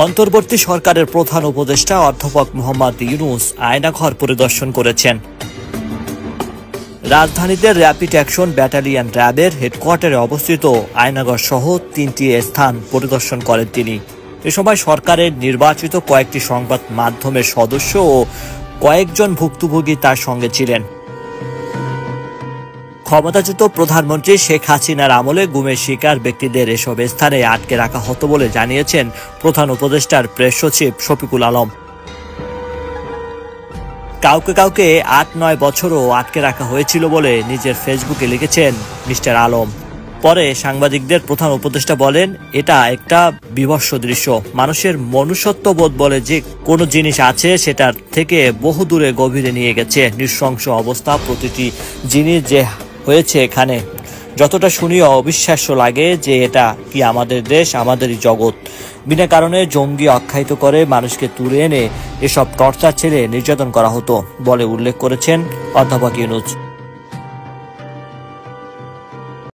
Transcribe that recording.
অন্তর্বর্তী সরকারের প্রধান উপদেষ্টা অধ্যাপক মোহাম্মদ ইউনূস আয়নাঘর পরিদর্শন করেছেন। রাজধানীতে র্যাপিড অ্যাকশন ব্যাটালিয়ন র্যাবের হেডকোয়ার্টারে অবস্থিত আয়নাঘর সহ 3টি স্থান পরিদর্শন করেন তিনি। এ সময় সরকারের নির্বাচিত কয়েকটি সংবাদ মাধ্যমের সদস্য ও কয়েকজন ভুক্তভোগী তার সঙ্গে ছিলেন। ক্ষমতাচ্যুত প্রধানমন্ত্রী শেখ হাসিনার আমলে গুমের শিকার ব্যক্তিদের এসব স্থানে আটকে রাখা হতো বলে জানিয়েছেন প্রধান উপদেষ্টার প্রেস সচিব শফিকুল আলম। কাউকে কাউকে 8-9 বছরও আটকে রাখা হয়েছিল বলে নিজের ফেসবুকে লিখেছেন মিস্টার আলম। পরে সাংবাদিকদের প্রধান উপদেষ্টা বলেন, এটা একটা বিভৎস দৃশ্য। মানুষের মনুষ্যত্ববোধ বলে যে কোনো জিনিস আছে সেটার থেকে বহু দূরে গভীরে নিয়ে গেছে। নৃশংস অবস্থা, প্রতিটি জিনিস যে হয়েছে এখানে। যতটা শুনি অবিশ্বাস্য লাগে যে এটা কি আমাদের দেশ, আমাদেরই জগৎ। বিনা কারণে জঙ্গি আখ্যায়িত করে মানুষকে তুলে এনে এসব টর্চার ছেড়ে নির্যাতন করা হতো বলে উল্লেখ করেছেন অধ্যাপক ইউনূস।